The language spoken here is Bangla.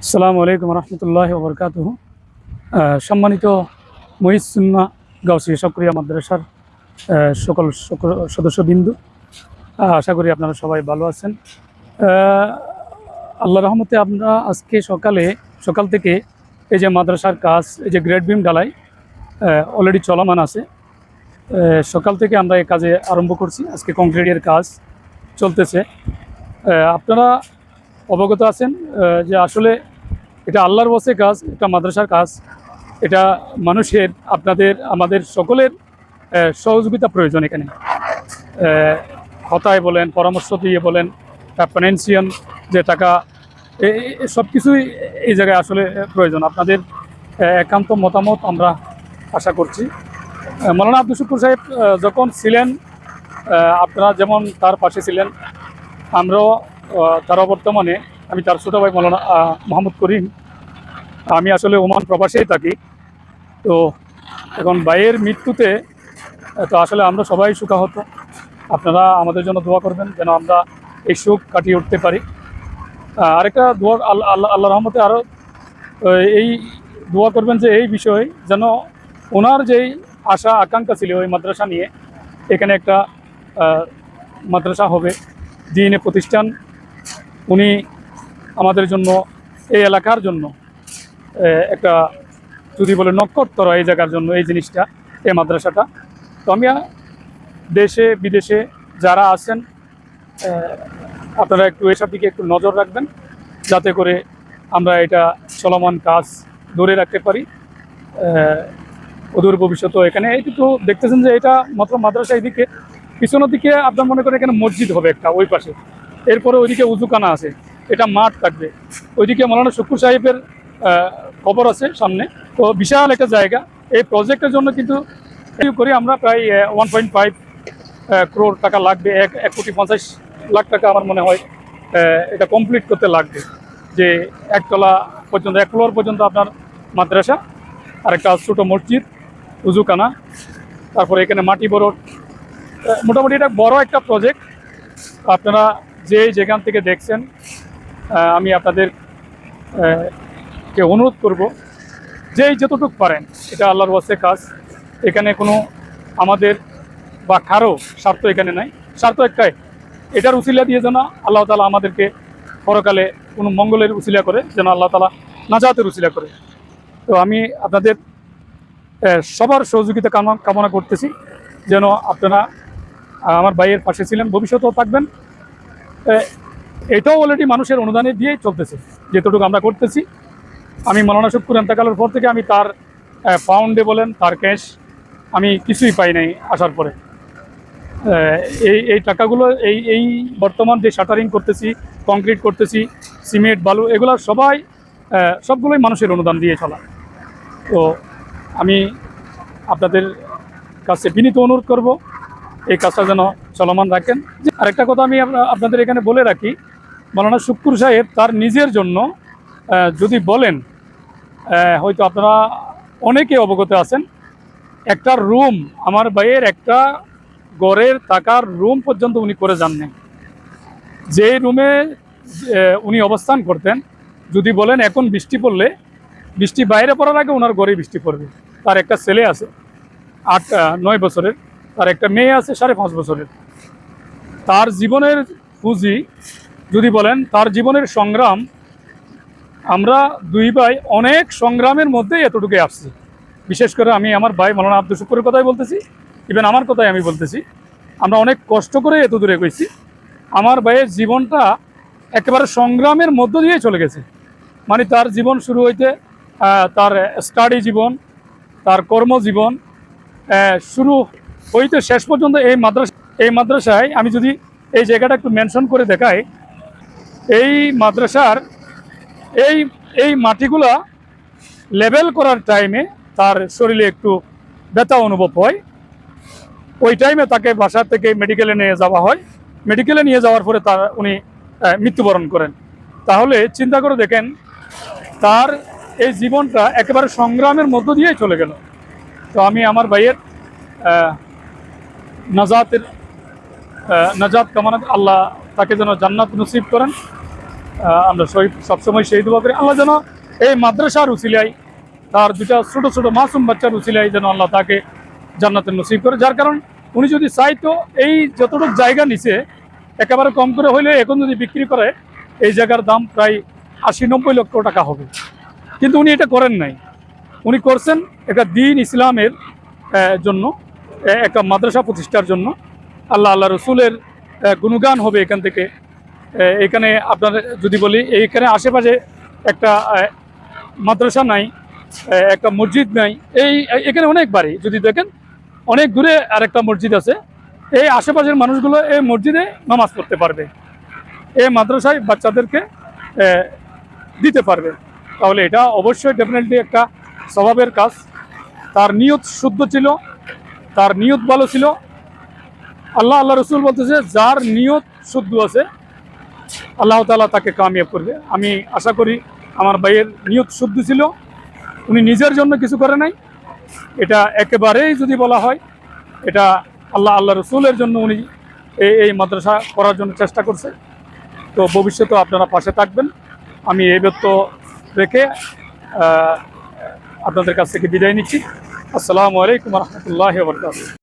আসসালামু আলাইকুম রহমতুল্লাহি ওয়া বারাকাতুহু। সম্মানিত মুহিসুন্নাহ গাউসিয়া সক্রিয়া মাদ্রাসার সকল সদস্যবৃন্দু, আশা করি আপনারা সবাই ভালো আছেন। আল্লাহ রহমতে আমরা আজকে সকাল থেকে এই যে মাদ্রাসার কাজ, এই যে গ্রেড বিম ঢালাই অলরেডি চলমান আছে। সকাল থেকে আমরা এই কাজে আরম্ভ করছি। আজকে কংক্রিটের কাজ চলতেছে। আপনারা অবগত আছেন যে আসলে এটা আল্লাহর ওয়াসে কাজ, এটা মাদ্রাসার কাজ, এটা মানুষের, আপনাদের, আমাদের সকলের সহযোগিতা প্রয়োজন। এখানে কথায় বলেন, পরামর্শ দিয়ে বলেন, ফাইন্যান্সিয়াল যে টাকা, সব কিছুই এই জায়গায় আসলে প্রয়োজন। আপনাদের একান্ত মতামত আমরা আশা করছি। মৌলানা আব্দুল শুকুর সাহেব যখন ছিলেন, আপনারা যেমন তার পাশে ছিলেন, আমরাও তার বর্তমানে, আমি তার ছোটো ভাই মৌলানা মোহাম্মদ করিম, আমি আসলে ওমান প্রবাসেই থাকি। তো এখন ভাইয়ের মৃত্যুতে তো আসলে আমরা সবাই শোকাহত। আপনারা আমাদের জন্য দোয়া করবেন যেন আমরা এই শোক কাটিয়ে উঠতে পারি। আরেকটা দোয়া, আল্লাহ রহমতে আরও এই দোয়া করবেন যে এই বিষয়ে যেন ওনার যেই আশা আকাঙ্ক্ষা ছিল ওই মাদ্রাসা নিয়ে, এখানে একটা মাদ্রাসা হবে, দ্বীনে প্রতিষ্ঠান, উনি আমাদের জন্য, এই এলাকার জন্য একটা, যদি বলে নক্ষত্র এই জায়গার জন্য এই জিনিসটা, এই মাদ্রাসাটা। তো আমি দেশে বিদেশে যারা আছেন, আপনারা একটু এসব দিকে একটু নজর রাখবেন, যাতে করে আমরা এটা চলমান কাজ ধরে রাখতে পারি অদূর ভবিষ্যতে। এখানে এইটুকু দেখতেছেন যে এটা মাত্র মাদ্রাসা, এইদিকে পিছনের দিকে আপনার মনে করেন এখানে মসজিদ হবে একটা ওই পাশে, এরপরে ওইদিকে উজুখানা আছে, এটা মাঠ থাকবে, ওইদিকে মৌলানা শুকুর সাহেবের কবর আছে সামনে। তো বিশাল একটা জায়গা। এই প্রজেক্টের জন্য কিন্তু করি আমরা প্রায় 1.5 crore টাকা লাগবে, 1,50,00,000 টাকা আমার মনে হয় এটা কমপ্লিট করতে লাগবে। যে একতলা পর্যন্ত, 1 ফ্লোর পর্যন্ত আপনার মাদ্রাসা, আর একটা ছোটো মসজিদ, উজুখানা, তারপরে এখানে মাটি বড়, মোটামুটি এটা বড় একটা প্রজেক্ট। আপনারা যেখান থেকে দেখছেন, আমি আপনাদের কে অনুরোধ করব যতটুকু পারেন, এটা আল্লাহর ওয়াসে কাজ। এখানে কোনো আমাদের বা কারো স্বার্থ এখানে নাই, স্বার্থ একটাই, এটার উসিলা দিয়ে যেন আল্লাহ তাআলা আমাদেরকে পরকালে কোনো মঙ্গলের উসিলা করে, যেন আল্লাহ তাআলা নাজাতের উসিলা করে। তো আমি আপনাদের সবার সহযোগিতা কামনা করতেছি, যেন আপনারা আমার ভাইয়ের পাশে ছিলেন, ভবিষ্যতেও থাকবেন। এটাও অলরেডি মানুষের অনুদানে দিয়েই চলতেছে, যতটুকু আমরা করতেছি। আমি মৌলানা শুকুর এন্তেকালের পর থেকে আমি তার পাউন্ডে বলেন, তার ক্যাশ, আমি কিছুই পাই নাই আসার পরে। এই টাকাগুলো এই বর্তমান যে শাটারিং করতেছি, কংক্রিট করতেছি, সিমেন্ট, বালু, এগুলো সবগুলোই মানুষের অনুদান দিয়ে চলা। তো আমি আপনাদের কাছে বিনীত অনুরোধ করব এই কাজটা যেন চলমান রাখেন। আরেকটা কথা আমি আপনাদের এখানে বলে রাখি, মৌলানা শুকুর সাহেব তার নিজের জন্য যদি বলেন, হয়তো আপনারা অনেকে অবগত আছেন, একটা রুম, আমার ভাইয়ের একটা ঘরের থাকার রুম পর্যন্ত উনি করে যান নাই। যে রুমে উনি অবস্থান করতেন, যদি বলেন এখন বৃষ্টি পড়লে, বৃষ্টি বাইরে পড়ার আগে ওনার ঘরে বৃষ্টি পড়বে। তার একটা ছেলে আছে 8-9 বছরের, তার একটা মেয়ে আছে 5.5 বছরের। তার জীবনের পুঁজি যদি বলেন, তার জীবনের সংগ্রাম, আমরা দুই ভাই অনেক সংগ্রামের মধ্যে এতটুকু আসছি। বিশেষ করে আমি আমার ভাই মৌলানা আব্দুল শুকুরের কথাই বলতেছি, ইভেন আমার কথাই আমি বলতেছি, আমরা অনেক কষ্ট করে এত দূরে গেছি। আমার ভাইয়ের জীবনটা একেবারে সংগ্রামের মধ্য দিয়ে চলে গেছে। মানে তার জীবন শুরু হইতে, তার স্টাডি জীবন, তার কর্মজীবন শুরু হইতে শেষ পর্যন্ত এই মাদ্রাসায় আমি যদি এই জায়গাটা একটু মেনশন করে দেখাই, এই মাদ্রাসার এই মাটিগুলা লেভেল করার টাইমে তার শরীরে একটু ব্যথা অনুভব হয়। ওই টাইমে তাকে বাসা থেকে মেডিকেলে নিয়ে যাওয়া হয়। মেডিকেলে নিয়ে যাওয়ার পরে উনি মৃত্যুবরণ করেন। তাহলে চিন্তা করে দেখেন, তার এই জীবনটা একেবারে সংগ্রামের মধ্য দিয়েই চলে গেল। তো আমি আমার ভাইয়ের নাজাত কামনা, আল্লাহ তাকে যেন জান্নাত নসিব করেন। আমরা সবসময় সেই দোয়া করি আল্লাহ যেন এই মাদ্রাসার উসিলায় তার দুটা ছোট ছোট মাসুম বাচ্চার উসিলায় যেন আল্লাহ তাকে জান্নাতের নসিব করে। যার কারণ উনি যদি চাইতো এই যতটুকু জায়গা নিচে একেবারে কম করে হইলে এখন যদি বিক্রি করে এই জায়গার দাম প্রায় 80-90 লক্ষ টাকা হবে, কিন্তু উনি এটা করেন নাই। উনি করছেন একটা দ্বীন ইসলামের জন্য, একটা মাদ্রাসা প্রতিষ্ঠার জন্য। আল্লাহ রসুলের গুণগান হবে এখান থেকে। এখানে আপনার যদি বলি এইখানে আশেপাশে একটা মাদ্রাসা নাই, একটা মসজিদ নাই। এখানে অনেক বাড়ি যদি দেখেন অনেক দূরে আর একটা মসজিদ আছে। এই আশেপাশের মানুষগুলো এই মসজিদে নামাজ পড়তে পারবে, এই মাদ্রাসায় বাচ্চাদেরকে দিতে পারবে। তাহলে এটা অবশ্যই ডেফিনেটলি একটা স্বভাবের কাজ। তার নিয়ত শুদ্ধ ছিল, তার নিয়ত ভালো ছিল। আল্লাহ রসুল বলতেছে যার নিয়ত শুদ্ধ আছে আল্লাহ তাআলা তাকে কামিয়াব করবে। আমি আশা করি আমার ভাইয়ের নিয়ত শুদ্ধ ছিল, উনি নিজের জন্য কিছু করে নাই। এটা একেবারেই যদি বলা হয় এটা আল্লাহ রসুলের জন্য উনি এই মাদ্রাসা করার জন্য চেষ্টা করছে। তো ভবিষ্যতে আপনারা পাশে থাকবেন, আমি এই ব্যক্ত রেখে আপনাদের কাছ থেকে বিদায় নিচ্ছি। আসসালামু আলাইকুম রহমতুল্লাহি ওয়া বারাকাতুহু।